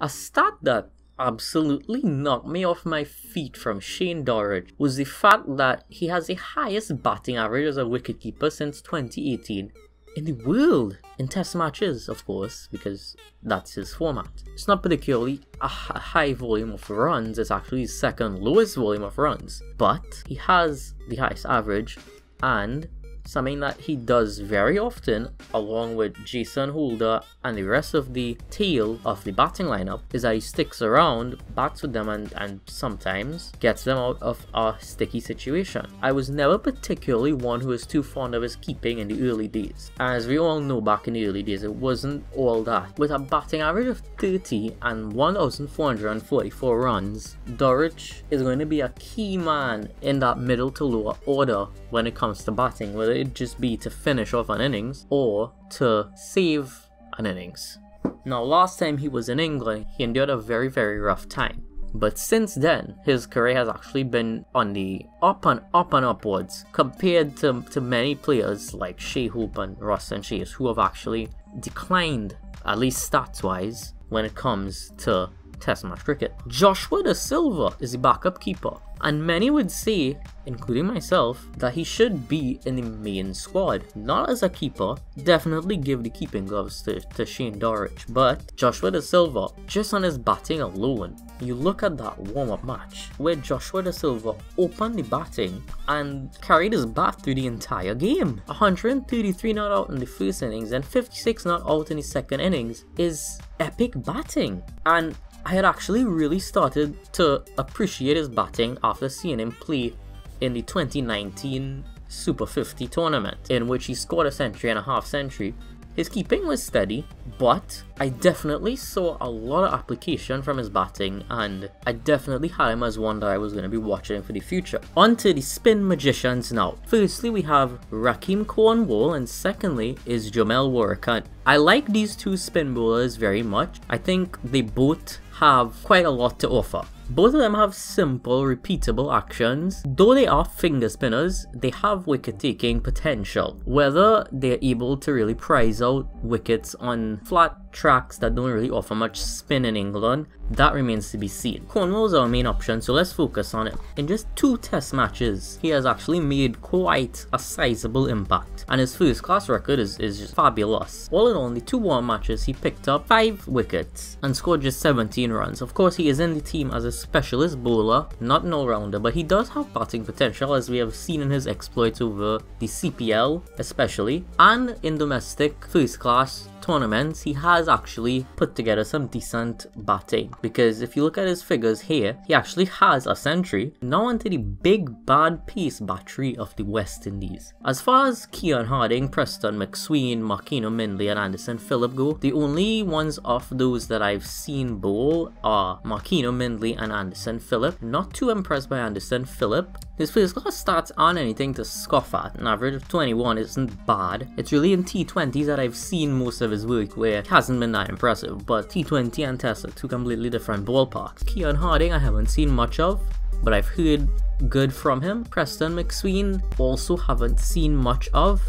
A stat that absolutely knocked me off my feet from Shane Dorridge was the fact that he has the highest batting average as a wicketkeeper since 2018 in the world, in test matches of course, because that's his format. It's not particularly a high volume of runs, it's actually his second lowest volume of runs, but he has the highest average, and something that he does very often along with Jason Holder and the rest of the tail of the batting lineup is that he sticks around, bats with them, and sometimes gets them out of a sticky situation. I was never particularly one who was too fond of his keeping in the early days. As we all know, back in the early days it wasn't all that. With a batting average of 30 and 1,444 runs, Dorridge is going to be a key man in that middle to lower order when it comes to batting, whether it just be to finish off an innings or to save an innings. Now, last time he was in England, he endured a very rough time. But since then, his career has actually been on the up and upwards compared to many players like Shea Hope and Ruston Chase, who have actually declined, at least stats wise, when it comes to test match cricket. Joshua Da Silva is the backup keeper, and many would say, including myself, that he should be in the main squad. Not as a keeper, definitely give the keeping gloves to Shane Dorridge, but Joshua Da Silva, just on his batting alone, you look at that warm-up match where Joshua Da Silva opened the batting and carried his bat through the entire game. 133 not out in the first innings and 56 not out in the second innings is epic batting, and I had actually really started to appreciate his batting after seeing him play in the 2019 Super 50 tournament, in which he scored a century and a half century. His keeping was steady, but I definitely saw a lot of application from his batting, and I definitely had him as one that I was going to be watching for the future. On to the spin magicians now. Firstly, we have Rakeem Cornwall, and secondly is Jamel Warrican. I like these two spin bowlers very much. I think they both have quite a lot to offer. Both of them have simple, repeatable actions. Though they are finger spinners, they have wicket-taking potential. Whether they're able to really prize out wickets on flat tracks that don't really offer much spin in England, that remains to be seen. Cornwall is our main option, so let's focus on him. In just 2 test matches, he has actually made quite a sizable impact, and his first class record is just fabulous. All in all, in the 2 warm matches, he picked up 5 wickets and scored just 17 runs. Of course, he is in the team as a specialist bowler, not an all-rounder, but he does have batting potential, as we have seen in his exploits over the CPL especially, and in domestic first class tournaments he has actually put together some decent batting, because if you look at his figures here, he actually has a century. Now onto the big bad pace battery of the West Indies. As far as Kian Harding, Preston McSween, Marquino Mindley and Anderson Phillip go, the only ones of those that I've seen bowl are Marquino Mindley and Anderson Phillip. Not too impressed by Anderson Phillip. His first class stats aren't anything to scoff at. An average of 21 isn't bad. It's really in T20s that I've seen most of his work where it hasn't been that impressive, but T20 and Test are 2 completely different ballparks. Keon Harding I haven't seen much of, but I've heard good from him. Preston McSween also haven't seen much of,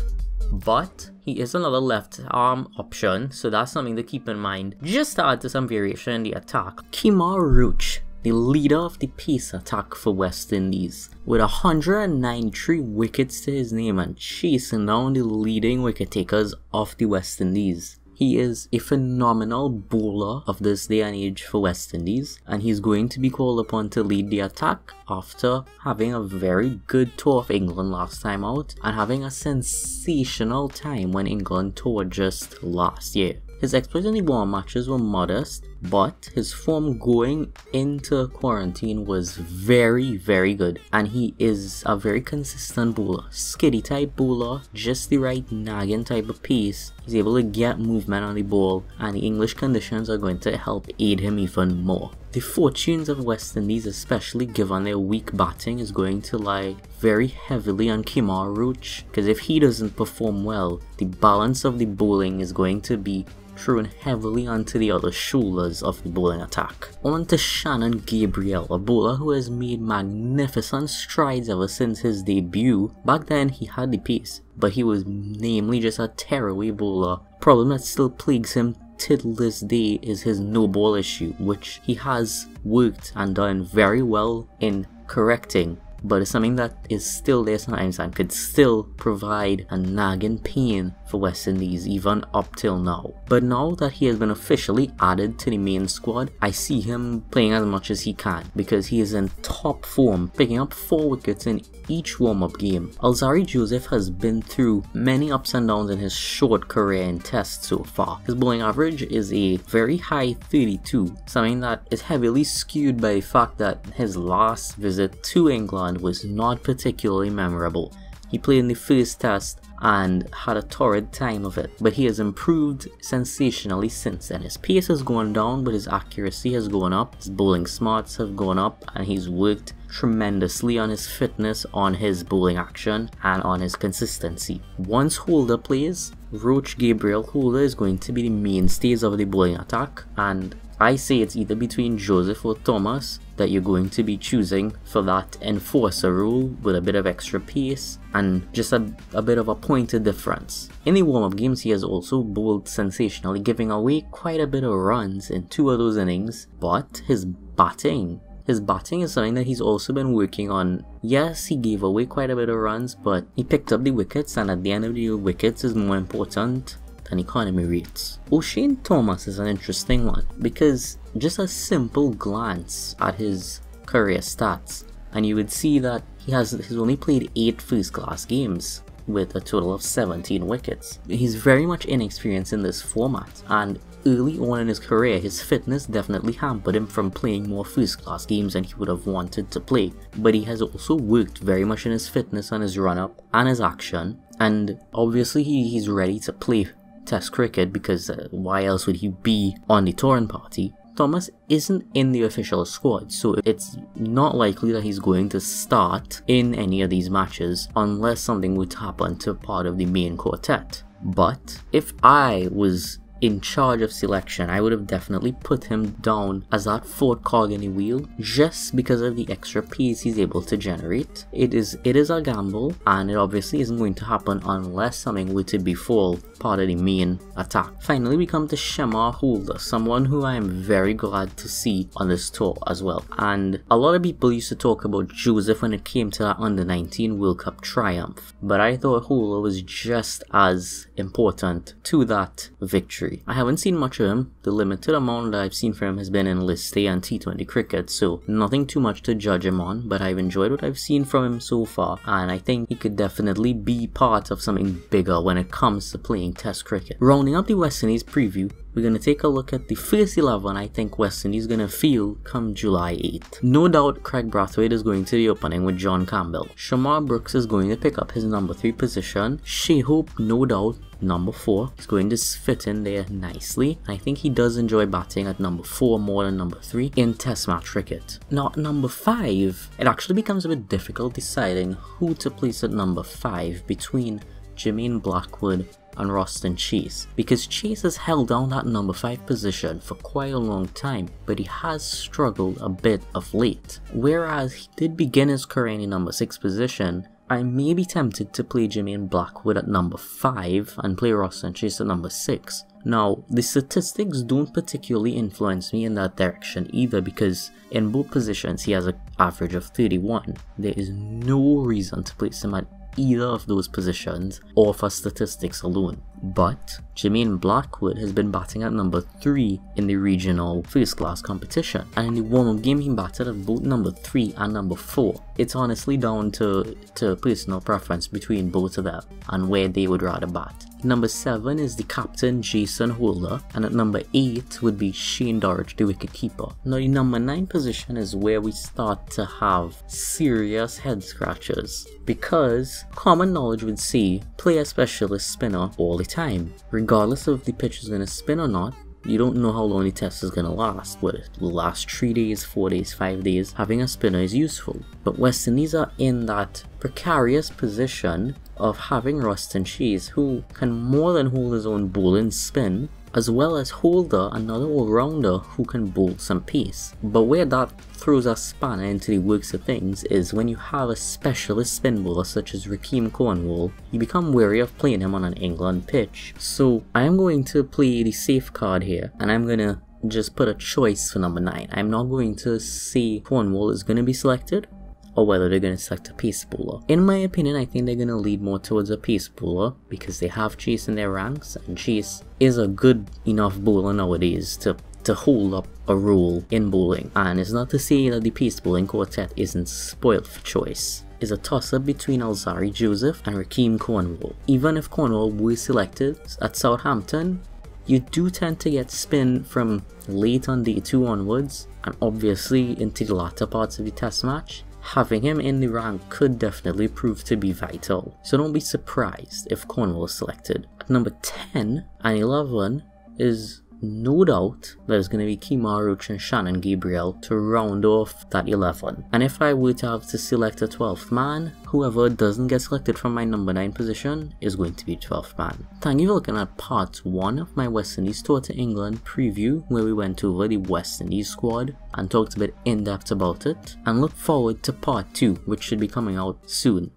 but he is another left arm option, so that's something to keep in mind. Just to add to some variation in the attack, Kemar Roach, the leader of the pace attack for West Indies, with 193 wickets to his name and chasing down the leading wicket takers of the West Indies. He is a phenomenal bowler of this day and age for West Indies, and he's going to be called upon to lead the attack after having a very good tour of England last time out and having a sensational time when England toured just last year. His exploits in the warm matches were modest, but his form going into quarantine was very good, and he is a very consistent bowler. Skiddy type bowler, just the right nagging type of pace. He's able to get movement on the ball, and the English conditions are going to help aid him even more. The fortunes of West Indies, especially given their weak batting, is going to lie very heavily on Kemar Roach, because if he doesn't perform well, the balance of the bowling is going to be thrown heavily onto the other shoulders of the bowling attack. On to Shannon Gabriel, a bowler who has made magnificent strides ever since his debut. Back then he had the pace, but he was namely just a tearaway bowler, problem that still plagues him till this day is his no ball issue, which he has worked and done very well in correcting, but it's something that is still there sometimes and could still provide a nagging pain for West Indies even up till now. But now that he has been officially added to the main squad, I see him playing as much as he can because he is in top form, picking up 4 wickets in each warm-up game. Alzari Joseph has been through many ups and downs in his short career in tests so far. His bowling average is a very high 32, something that is heavily skewed by the fact that his last visit to England was not particularly memorable. He played in the first test and had a torrid time of it, but he has improved sensationally since then. His pace has gone down, but his accuracy has gone up, his bowling smarts have gone up, and he's worked tremendously on his fitness, on his bowling action, and on his consistency. Once Holder plays, Roach, Gabriel, Holder is going to be the mainstays of the bowling attack, and I say it's either between Joseph or Thomas that you're going to be choosing for that enforcer role with a bit of extra pace and just a bit of a pointed difference. In the warm-up games, he has also bowled sensationally, giving away quite a bit of runs in 2 of those innings, but his batting is something that he's also been working on. Yes, he gave away quite a bit of runs, but he picked up the wickets, and at the end of the day, wickets is more important than economy rates. O'Shane Thomas is an interesting one because just a simple glance at his career stats and you would see that he's only played 8 first class games with a total of 17 wickets. He's very much inexperienced in this format, and early on in his career his fitness definitely hampered him from playing more first class games than he would have wanted to play, but he has also worked very much in his fitness on his run up and his action, and obviously he's ready to play Test cricket because why else would he be on the touring party. Thomas isn't in the official squad, so it's not likely that he's going to start in any of these matches unless something would happen to part of the main quartet. But if I was in charge of selection, I would have definitely put him down as that 4th cog in the wheel just because of the extra pace he's able to generate. It is a gamble, and it obviously isn't going to happen unless something were to befall part of the main attack. Finally, we come to Shemar Holder, someone who I am very glad to see on this tour as well. And a lot of people used to talk about Joseph when it came to that under-19 World Cup triumph, but I thought Holder was just as important to that victory. I haven't seen much of him. The limited amount that I've seen from him has been in List A and T20 cricket, so nothing too much to judge him on, but I've enjoyed what I've seen from him so far, and I think he could definitely be part of something bigger when it comes to playing Test cricket. Rounding up the West Indies preview, we're going to take a look at the first 11 I think West Indies is going to field come July 8th. No doubt Craig Brathwaite is going to be opening with John Campbell. Shamar Brooks is going to pick up his number 3 position. Shea Hope, no doubt, number 4. He's going to fit in there nicely. I think he does enjoy batting at number 4 more than number 3 in Test match cricket. Now at number 5, it actually becomes a bit difficult deciding who to place at number 5 between Jermaine Blackwood and Roston Chase, because Chase has held down that number 5 position for quite a long time, but he has struggled a bit of late. Whereas he did begin his career in the number 6 position, I may be tempted to play Jermaine Blackwood at number 5 and play Roston Chase at number 6. Now, the statistics don't particularly influence me in that direction either, because in both positions he has an average of 31. There is no reason to place him at either of those positions or for statistics alone. But Jermaine Blackwood has been batting at number 3 in the regional first class competition, and in the warm-up game he batted at both number 3 and number 4. It's honestly down to personal preference between both of them and where they would rather bat. Number 7 is the captain Jason Holder, and at number 8 would be Shane Dorridge, the wicketkeeper. Now the number 9 position is where we start to have serious head scratchers, because common knowledge would say play a specialist spinner all the time. Regardless of if the pitch is going to spin or not, you don't know how long the test is going to last. Whether it will last 3 days, 4 days, 5 days, having a spinner is useful. But West Indies are in that precarious position of having Roston Chase, who can more than hold his own bowling spin, as well as Holder, another all-rounder who can bowl some pace. But where that throws a spanner into the works of things is when you have a specialist spin bowler such as Rakeem Cornwall, you become wary of playing him on an England pitch. So I am going to play the safe card here, and I'm going to just put a choice for number 9. I'm not going to say Cornwall is going to be selected or whether they're going to select a pace bowler. In my opinion, I think they're going to lead more towards a pace bowler because they have Chase in their ranks, and Chase is a good enough bowler nowadays to hold up a role in bowling. And it's not to say that the pace bowling quartet isn't spoiled for choice. It's a toss-up between Alzari Joseph and Rakeem Cornwall. Even if Cornwall was selected at Southampton, you do tend to get spin from late on day 2 onwards, and obviously into the latter parts of the test match. Having him in the rank could definitely prove to be vital, so don't be surprised if Cornwall is selected. At number 10 and 11 is no doubt there's going to be Kemar Roach and Shannon Gabriel to round off that 11. And if I were to have to select a 12th man, whoever doesn't get selected from my number 9 position is going to be 12th man. Thank you for looking at part 1 of my West Indies tour to England preview, where we went over the West Indies squad and talked a bit in depth about it, and look forward to part 2, which should be coming out soon.